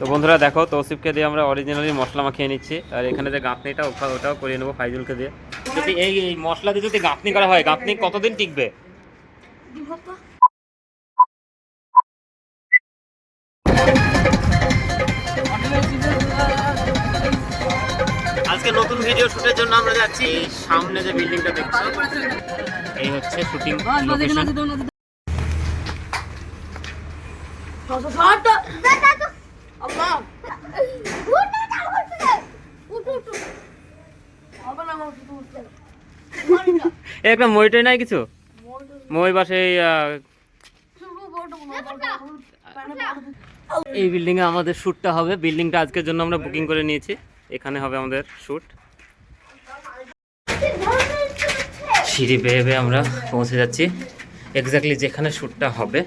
তো বন্ধুরা দেখো, তৌসিফকে দিয়ে আমরা অরিজিনালি মশলা মাখিয়ে নিচ্ছি। আর এখানে যে গাঁথনিটা ওটাও করিয়ে নেবো ফাইজুলকে দিয়ে। যদি এই মশলা দিয়ে যদি গাঁথনি করা হয়, গাঁথনি কতদিন টিকবে? আজকে নতুন ভিডিও শুটের জন্য আমরা যাচ্ছি। সামনে যে বিল্ডিংটা দেখছো, এই হচ্ছে শুটিং লোকেশন। একটা মইটাই নাই কিছু, মই বাসে এই বিল্ডিং এ আমাদের শ্যুটটা হবে। বিল্ডিংটা আজকের জন্য আমরা বুকিং করে নিয়েছি, এখানে হবে আমাদের শ্যুট। সিঁড়ি বেয়ে বেয়ে আমরা পৌঁছে যাচ্ছি এক্স্যাক্টলি যেখানে শ্যুটটা হবে।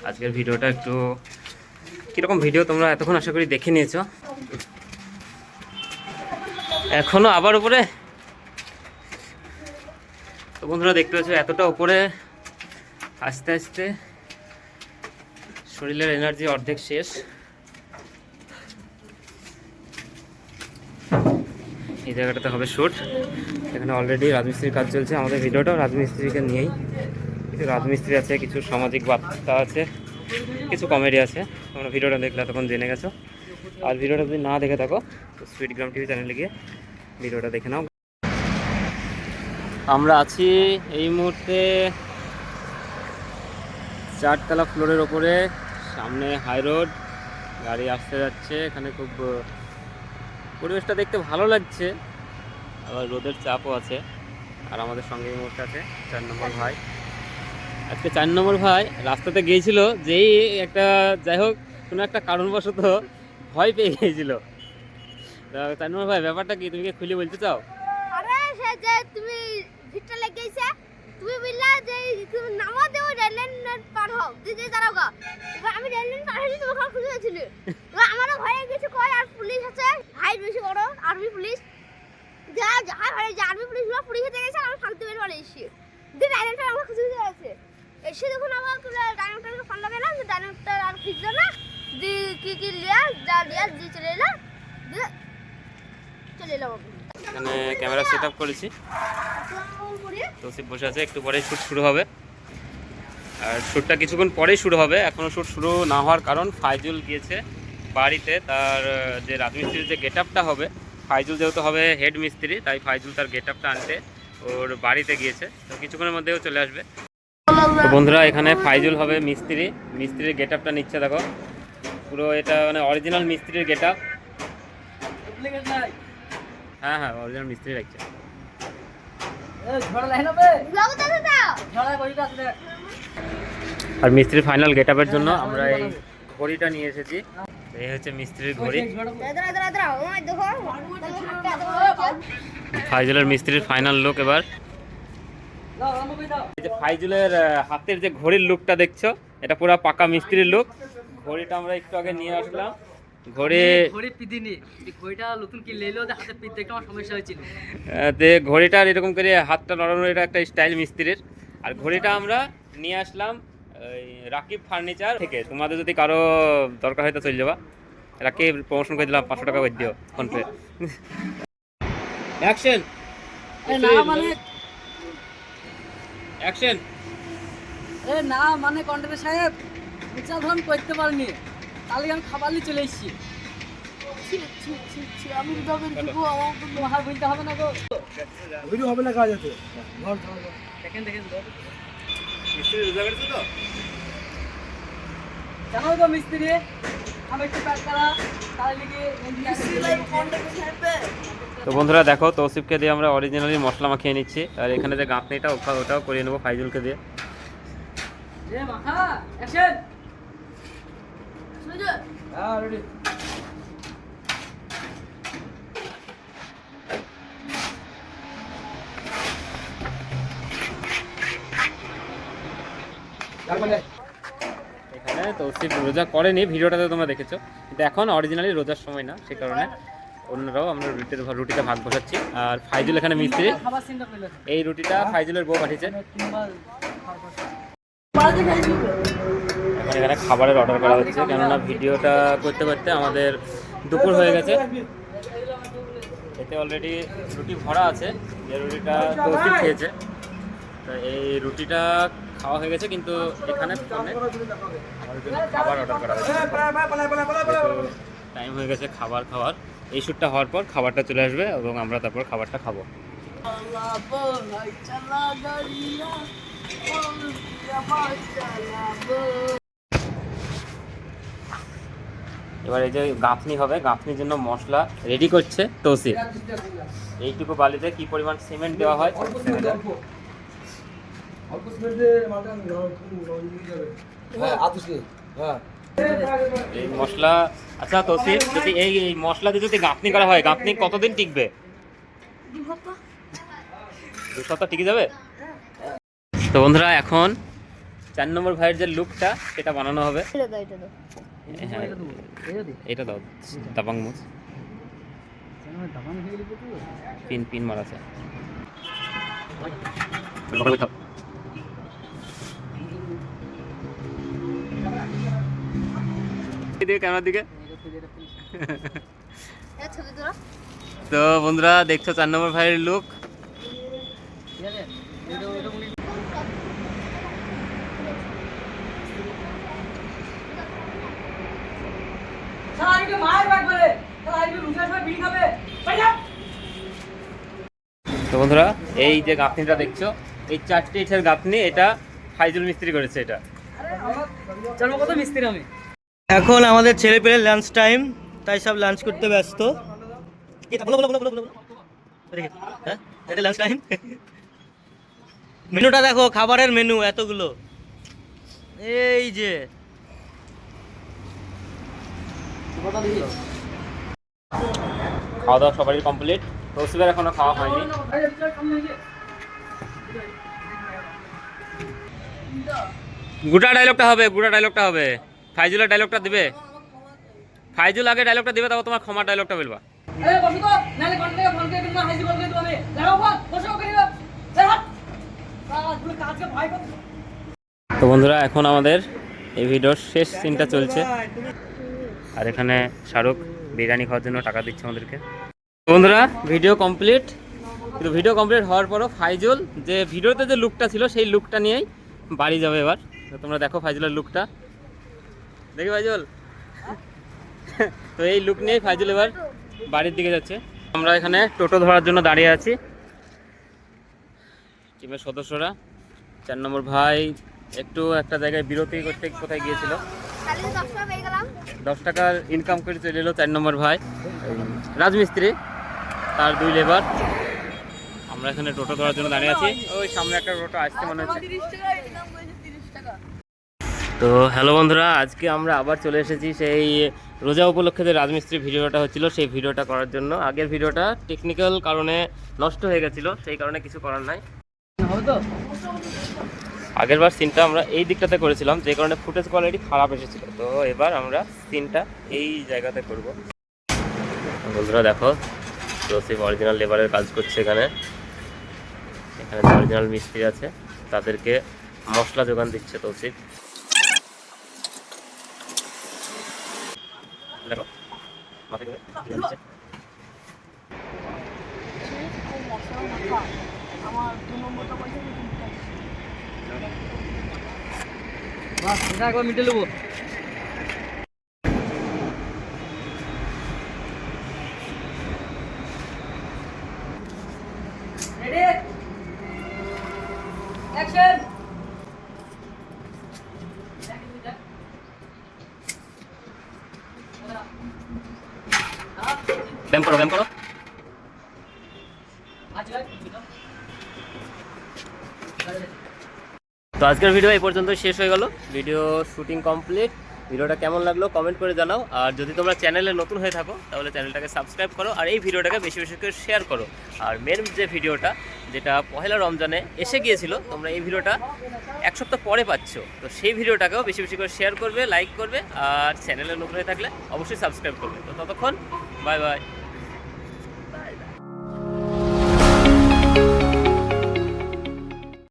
আজকের ভিডিওটা একটু কীরকম ভিডিও তোমরা এতক্ষণ আশা করি দেখে নিয়েছো। এখনো আবার উপরে। তো বন্ধুরা দেখতে পাচ্ছ এতটা উপরে আস্তে আস্তে শরীরের এনার্জি অর্ধেক শেষ। এই জায়গাটাতে হবে শ্যুট। এখানে অলরেডি রাজমিস্ত্রির কাজ চলছে। আমাদের ভিডিওটাও রাজমিস্ত্রিকে নিয়েই। কিছু রাজমিস্ত্রি আছে, কিছু সামাজিক বার্তা আছে, কিছু কমেডি আছে। তোমরা ভিডিওটা দেখলে তখন জেনে গেছো। আর ভিডিওটা যদি না দেখে থাকো তো সুইট গ্রাম টিভি চ্যানেলে গিয়ে ভিডিওটা দেখে নাও। আমরা আছি এই মুহূর্তে 4তলা ফ্লোরের ওপরে। সামনে হাই রোড, গাড়ি আসতে যাচ্ছে। এখানে খুব পরিবেশটা দেখতে ভালো লাগছে, আবার রোদের চাপও আছে। আর আমাদের সঙ্গে এই মুহূর্তে আছে 4 নম্বর ভাই। আজকে 4 নম্বর ভাই রাস্তাতে গিয়েছিল, যেই একটা যাই হোক কোনো একটা কারণবশত ভয় পেয়ে গিয়েছিল। 4 নম্বর ভাই ব্যাপারটা কি, তুমি কি খুলে বলতে চাও? আরে সে যে তুমি ভিটটা লেগেছে, তুমি বললা যে তুমি নামা দেও রেললাইন পার হও, দিদি দাঁড়াও গা। এবার আমি রেললাইন পার হইছি, তোমাকে খুঁজে ছিল। এবার আমারও ভয় গেছে, কই আর পুলিশ আছে, হাই বেশি বড় আর্মি পুলিশ। যা যা আরে যে আর্মি পুলিশ গুলো পুলিশ হতে গেছে, আমি শান্তি বের বলে এসেছি। দিদি ডাইরেক্টর আমাকে খুঁজে আছে। এসে দেখুন আমাকে ডাইরেক্টরকে ফোন লাগালাম, যে ডাইরেক্টর আর খুঁজলো না। দি কি লিয়া যা লিয়া দি চলে এলা, চলে এলাম। এখানে ক্যামেরা সেট আপ করেছি। তৌসিফ বসে আছে, একটু পরেই শ্যুট শুরু হবে। আর শ্যুটটা কিছুক্ষণ পরেই শুরু হবে। এখনও শ্যুট শুরু না হওয়ার কারণ ফাইজুল গিয়েছে বাড়িতে। তার যে রাজমিস্ত্রির যে গেট আপটা হবে, ফাইজুল যেহেতু হবে হেড মিস্ত্রি, তাই ফাইজুল তার গেট আপটা আনতে ওর বাড়িতে গিয়েছে। তো কিছুক্ষণের মধ্যেও চলে আসবে। তো বন্ধুরা এখানে ফাইজুল হবে মিস্ত্রি, মিস্ত্রির গেট আপটা নিচ্ছে। দেখো পুরো এটা মানে অরিজিনাল মিস্ত্রির গেট আপ। হ্যাঁ হ্যাঁ, অরিজিনাল মিস্ত্রি লাগছে। আর মিস্ত্রির ফাইনাল গেট আপের জন্য আমরা এই ঘড়িটা নিয়ে এসেছি। এই হচ্ছে মিস্ত্রির ঘড়ি। ফাইজুলের মিস্ত্রির ফাইনাল লুক। এবার এই যে ফাইজুলের হাতের যে ঘড়ির লুকটা দেখছো, এটা পুরো পাকা মিস্ত্রির লুক। ঘড়িটা আমরা একটু আগে নিয়ে আসলাম। ঘড়িটার এরকম করে হাতটা নড়ানোর এটা একটা স্টাইল মিস্ত্রির। আর ঘড়িটা আমরা নিয়ে আসলাম রাকিব ফার্নিচার থেকে। তোমাদের যদি কারো দরকার হয় তো চলে যাবা। রাকিব প্রমোশন করে দিলাম, 500 টাকা করে দিও ফোনপে। Action action. না মানে কন্ট্রাক্টর সাহেব উচ্চাধন করতে পারিনি, তাহলে আমি খাবার নিয়ে চলে এসেছি। আমি আমার বলতে হবে না গো, ভিডিও হবে না, কাজ আছে। দেখেন দেখেন মিস্ত্রি রোজা করেছে তো, জানো তো মিস্ত্রি আমি একটু কাজ করা তার লিগে। তো বন্ধুরা দেখো, তৌসিফকে দিয়ে আমরা অরিজিনালি মশলা মাখিয়ে নিচ্ছি। আর এখানে যে গাঁথনিটা ওটাও করিয়ে নেবো ফাইজুলকে দিয়ে। এখানে তৌসিফ রোজা করেনি, ভিডিওটাতে তোমরা দেখেছো, কিন্তু এখন অরিজিনালি রোজার সময় না, সে কারণে অন্যরাও আমরা রুটিতে ভাগ বসাচ্ছি। আর ফাইজুল এখানে মিস্ত্রি। এই রুটিটা ফাইজুলের বউ পাঠিয়েছে। এখন এখানে খাবারের অর্ডার করা হচ্ছে, কেননা ভিডিওটা করতে করতে আমাদের দুপুর হয়ে গেছে। এতে অলরেডি রুটি ভরা আছে, যে রুটিটা তৌসিফ খেয়েছে। তো এই রুটিটা খাওয়া হয়ে গেছে, কিন্তু এখানে ফোনে আমাদের জন্য খাবার অর্ডার করা হয়েছে। টাইম হয়ে গেছে খাবার খাওয়ার। এই শ্যুটটা হওয়ার পর খাবারটা চলে আসবে এবং আমরা তারপর খাবারটা খাবো। এবার এই যে গাঁথনি হবে, গাঁথনির জন্য মশলা রেডি করছে তৌসিফ। এইটুকু বালিতে কি পরিমাণ সিমেন্ট দেওয়া হয় এই মশলা। আচ্ছা তৌসিফ, যদি এই মশলা দিয়ে যদি গাঁথনি করা হয়, গাঁথনি কতদিন টিকবে? 2 সপ্তাহ টিকে যাবে। তো বন্ধুরা, এখন 4 নম্বর ভাইয়ের যে লুকটা সেটা বানানো হবে। হ্যাঁ, এটা দাও, দাবাং মুচ পিন পিন মারা আছে। ক্যামেরার দিকে। তো বন্ধুরা দেখছো 4 নম্বর ভাইয়ের লুক। তো বন্ধুরা, এই যে গাঁথনিটা দেখছো, এই 4টে ইটের গাঁথনি, এটা ফাইজুল মিস্ত্রি করেছে। এটা কত মিস্ত্রি আমি। এখন আমাদের ছেলে পেলে লাঞ্চ টাইম, তাই সব লাঞ্চ করতে ব্যস্ত। হ্যাঁ, এটা লাঞ্চ টাইম। মেনুটা দেখো, খাবারের মেনু এতগুলো। এই যে খাওয়া দাওয়া সবারই কমপ্লিট। তৌসিফের এখনো খাওয়া হয়নি। গুটা ডায়লগটা হবে, গুটা ডায়লগটা হবে। ফাইজুলের ডায়লগটা দিবে। ফাইজুল আগে ডায়লগটা দিবে, তারপর তোমার ক্ষমার ডায়লগটা বলবা। তো বন্ধুরা, এখন আমাদের এই ভিডিওর শেষ সিনটা চলছে, আর এখানে শাহরুখ বিরিয়ানি খাওয়ার জন্য টাকা দিচ্ছে আমাদেরকে। বন্ধুরা, ভিডিও কমপ্লিট। কিন্তু ভিডিও কমপ্লিট হওয়ার পরও ফাইজুল যে ভিডিওতে যে লুকটা ছিল, সেই লুকটা নিয়েই বাড়ি যাবে এবার। তোমরা দেখো ফাইজুলের লুকটা, দেখি ফাইজুল। তো এই লুক নিয়েই ফাইজুল এবার বাড়ির দিকে যাচ্ছে। আমরা এখানে টোটো ধরার জন্য দাঁড়িয়ে আছি, টিমের সদস্যরা। 4 নম্বর ভাই একটু একটা জায়গায় বিরতি করতে কোথায় গিয়েছিল, 10 টাকার ইনকাম করে চলে এলো 4 নম্বর ভাই রাজমিস্ত্রি, তার 2 লেবার। আমরা এখানে টোটো ধরার জন্য দাঁড়িয়ে আছি। ওই সামনে একটা টোটো আসছে মনে হচ্ছে। তো হ্যালো বন্ধুরা, আজকে আমরা আবার চলে এসেছি সেই রোজা উপলক্ষে যে রাজমিস্ত্রি ভিডিওটা হচ্ছিল, সেই ভিডিওটা করার জন্য। আগের ভিডিওটা টেকনিক্যাল কারণে নষ্ট হয়ে গেছিলো, সেই কারণে কিছু করার নাই। আগের বার সিনটা আমরা এই দিকটাতে করেছিলাম, যে কারণে ফুটেজ কোয়ালিটি খারাপ এসেছিল। তো এবার আমরা সিনটা এই জায়গাতে করব। বন্ধুরা দেখো, তৌসিফ অরিজিনাল লেবারের কাজ করছে এখানে। এখানে অরিজিনাল মিস্ত্রি আছে, তাদেরকে মশলা যোগান দিচ্ছে তৌসিফ। দেখো মাথায় আমার 2 নম্বরটা পয়সা বাস, এটা একবার মিটে নেবো। Ready, action. ব্যায়াম করো, ব্যায়াম করো। তো আজকের ভিডিও এই পর্যন্ত শেষ হয়ে গেল। Video shooting complete. ভিডিওটা কেমন লাগলো কমেন্ট করে জানাও। আর যদি তোমরা চ্যানেলে নতুন হয়ে থাকো, তাহলে চ্যানেলটাকে সাবস্ক্রাইব করো, আর এই ভিডিওটাকে বেশি বেশি করে শেয়ার করো। আর মেন যে ভিডিওটা, যেটা পহেলা রমজানে এসে গিয়েছিল, তোমরা এই ভিডিওটা 1 সপ্তাহ পরে পাচ্ছ। তো সেই ভিডিওটাকেও বেশি বেশি করে শেয়ার করবে, লাইক করবে, আর চ্যানেলে নতুন হয়ে থাকলে অবশ্যই সাবস্ক্রাইব করবে। তো ততক্ষণ বাই বাই।